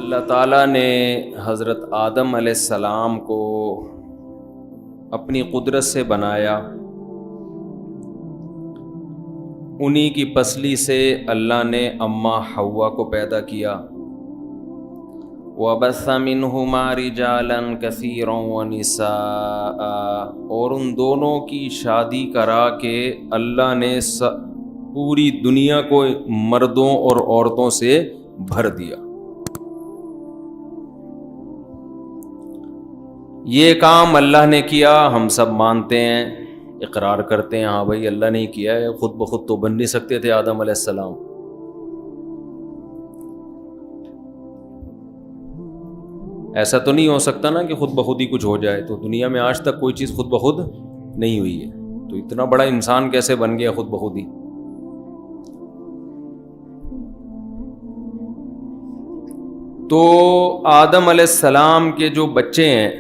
اللہ تعالیٰ نے حضرت آدم علیہ السلام کو اپنی قدرت سے بنایا. انہی کی پسلی سے اللہ نے اماں حوا کو پیدا کیا. وَبَثَّ مِنْهُمَا رِجَالًا كَثِيرًا وَنِسَاءً، اور ان دونوں کی شادی کرا کے اللہ نے پوری دنیا کو مردوں اور عورتوں سے بھر دیا. یہ کام اللہ نے کیا، ہم سب مانتے ہیں، اقرار کرتے ہیں ہاں بھائی اللہ نے کیا ہے. خود بخود تو بن نہیں سکتے تھے آدم علیہ السلام. ایسا تو نہیں ہو سکتا نا کہ خود بخود ہی کچھ ہو جائے. تو دنیا میں آج تک کوئی چیز خود بخود نہیں ہوئی ہے، تو اتنا بڑا انسان کیسے بن گیا خود بخود ہی؟ تو آدم علیہ السلام کے جو بچے ہیں،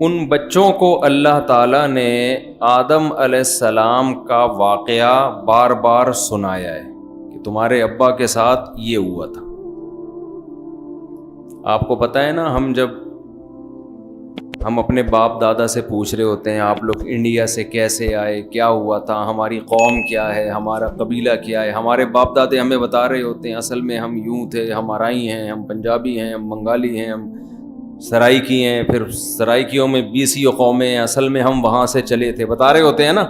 ان بچوں کو اللہ تعالیٰ نے آدم علیہ السلام کا واقعہ بار بار سنایا ہے کہ تمہارے ابا کے ساتھ یہ ہوا تھا. آپ کو پتہ ہے نا، ہم اپنے باپ دادا سے پوچھ رہے ہوتے ہیں آپ لوگ انڈیا سے کیسے آئے، کیا ہوا تھا، ہماری قوم کیا ہے، ہمارا قبیلہ کیا ہے. ہمارے باپ دادے ہمیں بتا رہے ہوتے ہیں اصل میں ہم یوں تھے، ہم ارائی ہیں، ہم پنجابی ہیں، ہم بنگالی ہیں، ہم سرائکی ہیں، پھر سرائکیوں میں 20 قومیں ہیں، اصل میں ہم وہاں سے چلے تھے، بتا رہے ہوتے ہیں نا.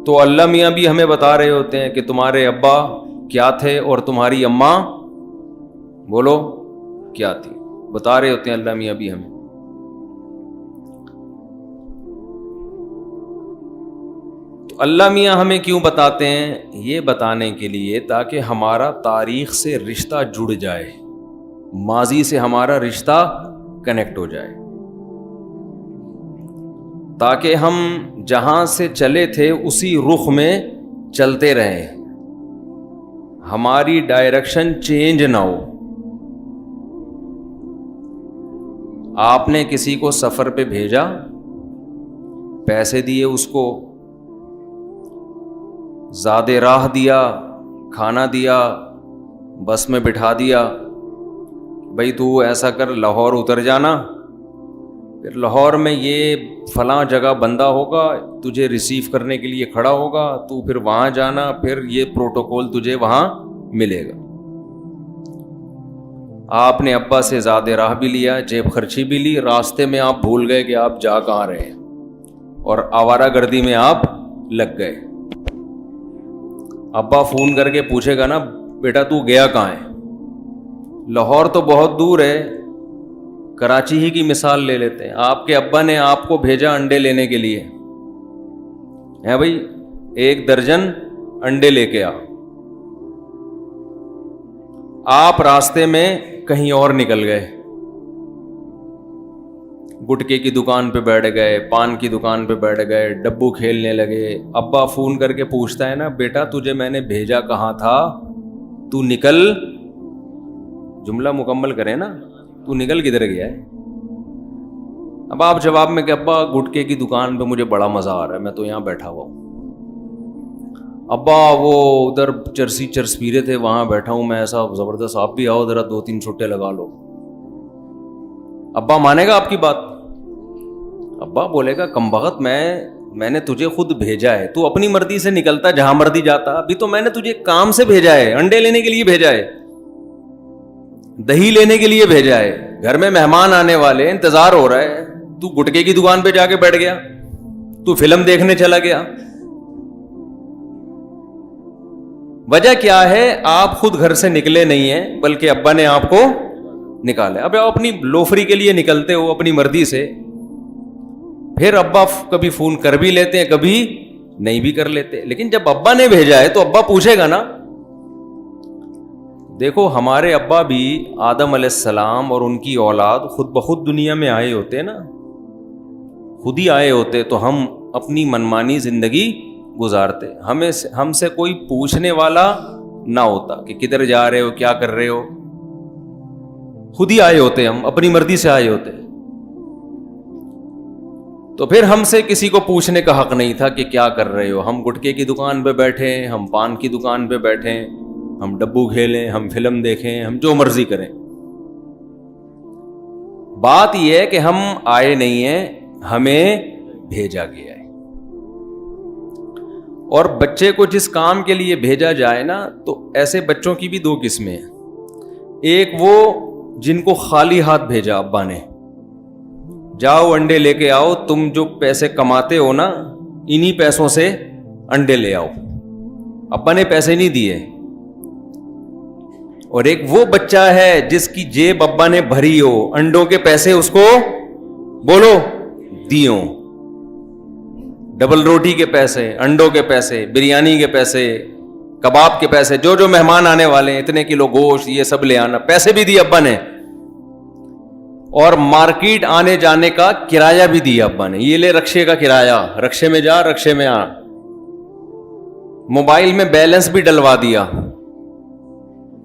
تو اللہ میاں بھی ہمیں بتا رہے ہوتے ہیں کہ تمہارے ابا کیا تھے اور تمہاری اماں بولو کیا تھی، بتا رہے ہوتے ہیں اللہ میاں بھی ہمیں. تو اللہ میاں ہمیں کیوں بتاتے ہیں؟ یہ بتانے کے لیے تاکہ ہمارا تاریخ سے رشتہ جڑ جائے، ماضی سے ہمارا رشتہ کنیکٹ ہو جائے، تاکہ ہم جہاں سے چلے تھے اسی رخ میں چلتے رہیں، ہماری ڈائریکشن چینج نہ ہو. آپ نے کسی کو سفر پہ بھیجا، پیسے دیے، اس کو زاد راہ دیا، کھانا دیا، بس میں بٹھا دیا، بھئی تو ایسا کر لاہور اتر جانا، پھر لاہور میں یہ فلاں جگہ بندہ ہوگا تجھے ریسیو کرنے کے لیے کھڑا ہوگا، تو پھر وہاں جانا، پھر یہ پروٹوکول تجھے وہاں ملے گا. آپ نے ابا سے زاد راہ بھی لیا، جیب خرچی بھی لی، راستے میں آپ بھول گئے کہ آپ جا کہاں رہے ہیں اور آوارہ گردی میں آپ لگ گئے. ابا فون کر کے پوچھے گا نا بیٹا تو گیا کہاں ہے؟ لاہور تو بہت دور ہے، کراچی ہی کی مثال لے لیتے ہیں. آپ کے ابا نے آپ کو بھیجا انڈے لینے کے لیے، ہے بھائی 1 درجن انڈے لے کے آپ راستے میں کہیں اور نکل گئے، گٹکے کی دکان پہ بیٹھ گئے، پان کی دکان پہ بیٹھ گئے، ڈبو کھیلنے لگے. ابا فون کر کے پوچھتا ہے نا بیٹا تجھے میں نے بھیجا کہاں تھا، تو نکل، جملہ مکمل کرے نا، تو نکل کدھر گیا ہے؟ اب آپ جواب میں کہ ابا گٹکے کی دکان پہ مجھے بڑا مزہ آ رہا ہے، میں تو یہاں بیٹھا ہوا ہوں. ابا وہ ادھر چرسپیرے تھے وہاں بیٹھا ہوں میں، ایسا زبردست، آپ بھی آؤ ذرا 2-3 چھٹے لگا لو. ابا مانے گا آپ کی بات؟ ابا بولے گا کم بخت، میں نے تجھے خود بھیجا ہے، تو اپنی مرضی سے نکلتا جہاں مرضی جاتا. ابھی تو میں نے تجھے کام سے بھیجا ہے، انڈے لینے کے لیے بھیجا ہے، دہی لینے کے لیے بھیجا ہے، گھر میں مہمان آنے والے، انتظار ہو رہا ہے، تو گٹکے کی دکان پہ جا کے بیٹھ گیا، تو فلم دیکھنے چلا گیا. وجہ کیا ہے؟ آپ خود گھر سے نکلے نہیں ہیں بلکہ ابا نے آپ کو نکالا. اب آپ اپنی لوفری کے لیے نکلتے ہو اپنی مرضی سے، پھر ابا کبھی فون کر بھی لیتے ہیں کبھی نہیں بھی کر لیتے، لیکن جب ابا نے بھیجا ہے تو ابا پوچھے گا نا. دیکھو ہمارے ابا بھی آدم علیہ السلام اور ان کی اولاد خود بخود دنیا میں آئے ہوتے نا، خود ہی آئے ہوتے تو ہم اپنی منمانی زندگی گزارتے، ہم سے کوئی پوچھنے والا نہ ہوتا کہ کدھر جا رہے ہو، کیا کر رہے ہو. خود ہی آئے ہوتے، ہم اپنی مرضی سے آئے ہوتے. تو تو پھر ہم سے کسی کو پوچھنے کا حق نہیں تھا کہ کیا کر رہے ہو. ہم گٹکے کی دکان پہ بیٹھے ہیں, ہم پان کی دکان پہ بیٹھے ہیں, ہم ڈبو کھیلیں, ہم فلم دیکھیں, ہم جو مرضی کریں. بات یہ ہے کہ ہم آئے نہیں ہیں, ہمیں بھیجا گیا ہے. اور بچے کو جس کام کے لیے بھیجا جائے نا, تو ایسے بچوں کی بھی دو قسمیں ہیں. ایک وہ جن کو خالی ہاتھ بھیجا ابا نے, جاؤ انڈے لے کے آؤ, تم جو پیسے کماتے ہو نا انہی پیسوں سے انڈے لے آؤ, ابا نے پیسے نہیں دیے. اور ایک وہ بچہ ہے جس کی جیب ابا نے بھری ہو, انڈوں کے پیسے اس کو بولو دیو, ڈبل روٹی کے پیسے, انڈوں کے پیسے, بریانی کے پیسے, کباب کے پیسے, جو جو مہمان آنے والے ہیں اتنے کلو گوشت یہ سب لے آنا, پیسے بھی دیے ابا نے. اور مارکیٹ آنے جانے کا کرایہ بھی دیا ابا نے, یہ لے رکشے کا کرایہ, رکشے میں جا رکشے میں آ. موبائل میں بیلنس بھی ڈلوا دیا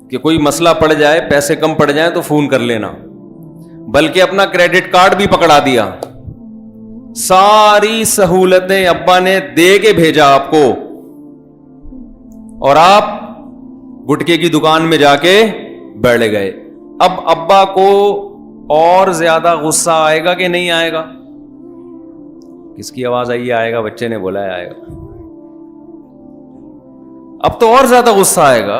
کہ کوئی مسئلہ پڑ جائے, پیسے کم پڑ جائیں تو فون کر لینا. بلکہ اپنا کریڈٹ کارڈ بھی پکڑا دیا. ساری سہولتیں ابا نے دے کے بھیجا آپ کو, اور آپ گٹکے کی دکان میں جا کے بیٹھ گئے. اب ابا کو اور زیادہ غصہ آئے گا کہ نہیں آئے گا؟ کس کی آواز آئی؟ آئے گا, بچے نے بولا ہے آئے گا. اب تو اور زیادہ غصہ آئے گا.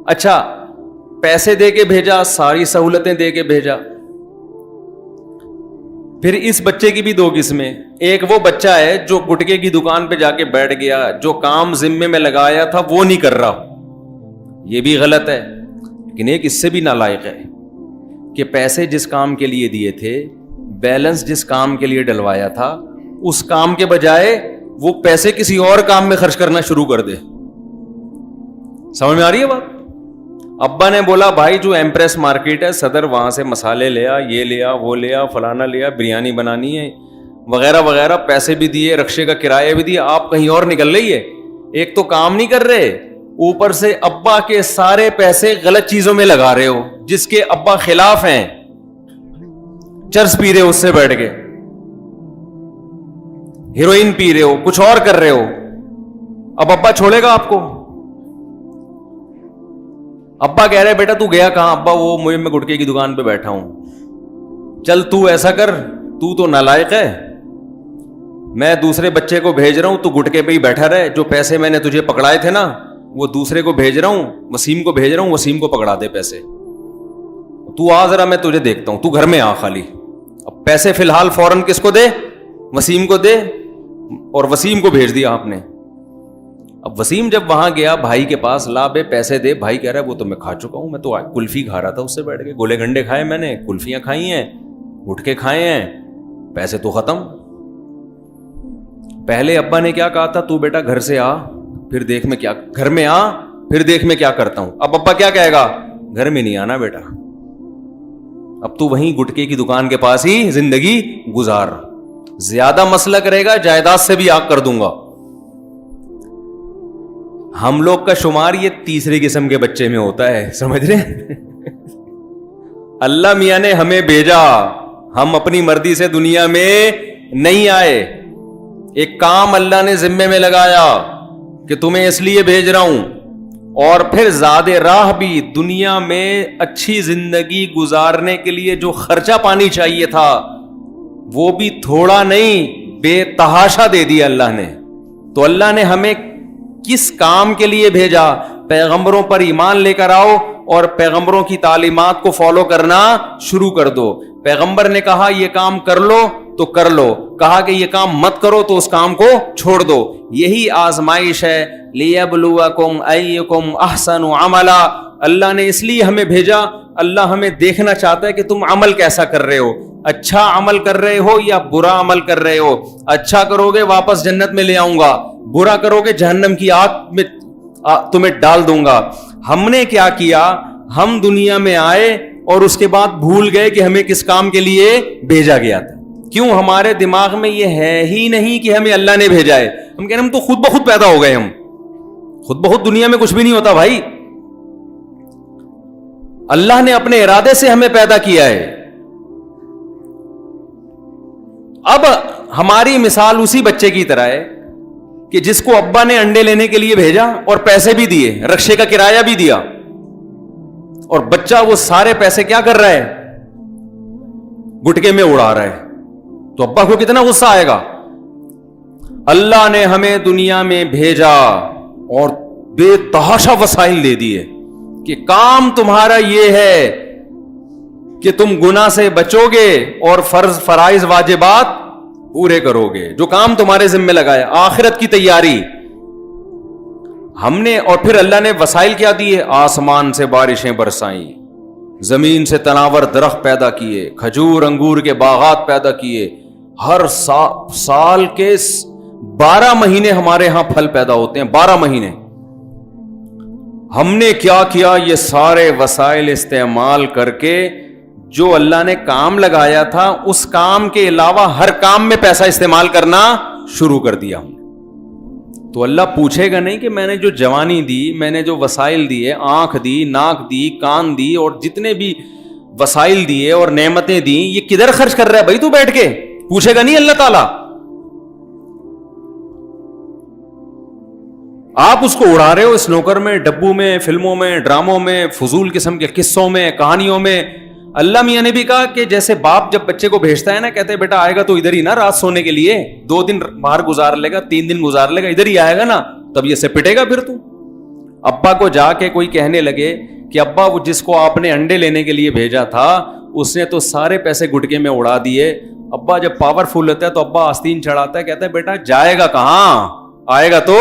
اچھا, پیسے دے کے بھیجا, ساری سہولتیں دے کے بھیجا. پھر اس بچے کی بھی دو قسمیں. ایک وہ بچہ ہے جو گٹکے کی دکان پہ جا کے بیٹھ گیا, جو کام ذمے میں لگایا تھا وہ نہیں کر رہا, یہ بھی غلط ہے. لیکن ایک اس سے بھی نالائق ہے کہ پیسے جس کام کے لیے دیے تھے, بیلنس جس کام کے لیے ڈلوایا تھا, اس کام کے بجائے وہ پیسے کسی اور کام میں خرچ کرنا شروع کر دے. سمجھ میں آ رہی ہے بات؟ ابا نے بولا بھائی جو ایمپریس مارکیٹ ہے صدر, وہاں سے مسالے لیا, یہ لیا, وہ لیا, فلانا لیا, بریانی بنانی ہے وغیرہ وغیرہ, پیسے بھی دیے, رکشے کا کرایہ بھی دیا, آپ کہیں اور نکل رہی ہے. ایک تو کام نہیں کر رہے, اوپر سے ابا کے سارے پیسے غلط چیزوں میں لگا رہے ہو جس کے ابا خلاف ہیں. چرس پی رہے ہو, اس سے بیٹھ کے ہیروئن پی رہے ہو, کچھ اور کر رہے ہو. اب ابا چھوڑے گا آپ کو؟ ابا کہہ رہے بیٹا تو گیا کہاں؟ ابا وہ میں گٹکے کی دکان پہ بیٹھا ہوں. چل تو ایسا کر, تو نالائق ہے, میں دوسرے بچے کو بھیج رہا ہوں, تو گٹکے پہ ہی بیٹھا رہے. جو پیسے میں نے تجھے پکڑائے تھے نا وہ دوسرے کو بھیج رہا ہوں, وسیم کو بھیج رہا ہوں, وسیم کو پکڑا دے پیسے. تو آ ذرا, میں تجھے دیکھتا ہوں, تو گھر میں آ خالی. اب پیسے فی الحال فوراً کس کو دے؟ وسیم کو دے. اور وسیم کو بھیج دیا آپ نے. اب وسیم جب وہاں گیا بھائی کے پاس, لا بے پیسے دے. بھائی کہہ رہا ہے وہ تو میں کھا چکا ہوں, میں تو کلفی کھا رہا تھا, اس سے بیٹھ کے گولے گنڈے کھائے میں نے, کلفیاں کھائی ہیں, گٹکے کھائے ہیں, پیسے تو ختم. پہلے ابا نے کیا کہا تھا, تو بیٹا گھر سے آ پھر دیکھ میں کیا, گھر میں آ پھر دیکھ میں کیا کرتا ہوں. اب ابا کیا کہے گا؟ گھر میں نہیں آنا بیٹا, اب تو وہیں گٹکے کی دکان کے پاس ہی زندگی گزار. زیادہ مسئلہ کرے گا جائیداد سے بھی آگ کر دوں گا. ہم لوگ کا شمار یہ تیسری قسم کے بچے میں ہوتا ہے, سمجھ رہے؟ اللہ میاں نے ہمیں بھیجا, ہم اپنی مرضی سے دنیا میں نہیں آئے. ایک کام اللہ نے ذمے میں لگایا کہ تمہیں اس لیے بھیج رہا ہوں, اور پھر زاد راہ بھی دنیا میں اچھی زندگی گزارنے کے لیے جو خرچہ پانی چاہیے تھا وہ بھی تھوڑا نہیں بے تحاشا دے دیا اللہ نے. تو اللہ نے ہمیں کس کام کے لیے بھیجا؟ پیغمبروں پر ایمان لے کر آؤ اور پیغمبروں کی تعلیمات کو فالو کرنا شروع کر دو. پیغمبر نے کہا یہ کام کر لو تو کر لو, کہا کہ یہ کام مت کرو تو اس کام کو چھوڑ دو. یہی آزمائش ہے. لیبلوکم ایکم احسن عملا, اللہ نے اس لیے ہمیں بھیجا, اللہ ہمیں دیکھنا چاہتا ہے کہ تم عمل کیسا کر رہے ہو, اچھا عمل کر رہے ہو یا برا عمل کر رہے ہو. اچھا کرو گے واپس جنت میں لے آؤں گا, برا کرو گے جہنم کی آگ میں تمہیں ڈال دوں گا. ہم نے کیا کیا؟ ہم دنیا میں آئے اور اس کے بعد بھول گئے کہ ہمیں کس کام کے لیے بھیجا گیا تھا. کیوں؟ ہمارے دماغ میں یہ ہے ہی نہیں کہ ہمیں اللہ نے بھیجا ہے. ہم کہہ رہے ہم تو خود بخود پیدا ہو گئے, ہم خود بخود دنیا میں کچھ بھی نہیں ہوتا بھائی. اللہ نے اپنے ارادے سے ہمیں پیدا کیا ہے. اب ہماری مثال اسی بچے کی طرح ہے کہ جس کو ابا نے انڈے لینے کے لیے بھیجا اور پیسے بھی دیے, رکشے کا کرایہ بھی دیا, اور بچہ وہ سارے پیسے کیا کر رہا ہے, گٹکے میں اڑا رہا ہے, تو ابا کو کتنا غصہ آئے گا. اللہ نے ہمیں دنیا میں بھیجا اور بے تحاشا وسائل دے دیے کہ کام تمہارا یہ ہے کہ تم گناہ سے بچو گے اور فرض فرائض واجبات پورے کرو گے, جو کام تمہارے ذمہ لگایا, آخرت کی تیاری ہم نے. اور پھر اللہ نے وسائل کیا دیے, آسمان سے بارشیں برسائیں, زمین سے تناور درخت پیدا کیے, کھجور انگور کے باغات پیدا کیے, ہر سال کے 12 مہینے ہمارے ہاں پھل پیدا ہوتے ہیں, 12 مہینے. ہم نے کیا کیا, یہ سارے وسائل استعمال کر کے جو اللہ نے کام لگایا تھا اس کام کے علاوہ ہر کام میں پیسہ استعمال کرنا شروع کر دیا ہم نے. تو اللہ پوچھے گا نہیں کہ میں نے جو جوانی دی, میں نے جو وسائل دیے, آنکھ دی, ناک دی, کان دی, اور جتنے بھی وسائل دیے اور نعمتیں دی, یہ کدھر خرچ کر رہا ہے بھائی تو بیٹھ کے, پوچھے گا نہیں اللہ تعالیٰ. آپ اس کو اڑا رہے ہو اسنوکر میں, ڈبو میں, فلموں میں, ڈراموں میں, فضول قسم کے قصوں میں, کہانیوں میں. اللہ میاں نے بھی کہا کہ جیسے باپ جب بچے کو بھیجتا ہے نا, کہتے ہیں بیٹا آئے گا تو ادھر ہی نا رات سونے کے لیے, 2 دن باہر گزار لے گا, 3 دن گزار لے گا, ادھر ہی آئے گا نا, تب یہ سے پٹے گا پھر تو. ابا کو جا کے کوئی کہنے لگے کہ ابا وہ جس کو آپ نے انڈے لینے کے لیے بھیجا تھا اس نے تو سارے پیسے گٹکے میں اڑا دیے. ابا جب پاورفل ہوتا ہے تو ابا آستین چڑھاتا ہے, کہتا ہے بیٹا جائے گا کہاں, آئے گا تو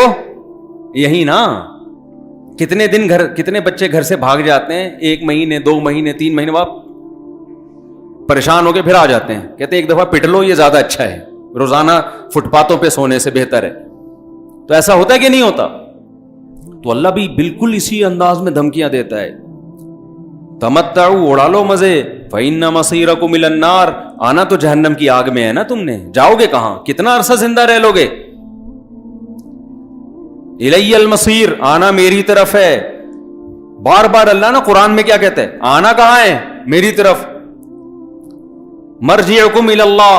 یہی نا. کتنے بچے گھر سے بھاگ جاتے ہیں, 1 مہینے 2 مہینے 3 مہینے بعد پریشان ہو کے پھر آ جاتے ہیں, کہتے ہیں ایک دفعہ پٹ لو, یہ زیادہ اچھا ہے, روزانہ فٹ پاتھوں پہ سونے سے بہتر ہے. تو ایسا ہوتا ہے کہ نہیں ہوتا؟ تو اللہ بھی بالکل اسی انداز میں دھمکیاں دیتا ہے, تمتعوا, اڑا لو مزے, فإن مصيركم إلى النار, آنا تو جہنم کی آگ میں ہے نا, تم نے جاؤ گے کہاں, کتنا عرصہ زندہ رہ لو گے. الی المصیر, آنا میری طرف ہے. بار بار اللہ نا قرآن میں کیا کہتا ہے, آنا کہاں ہے, میری طرف. مرجعکم الی اللہ,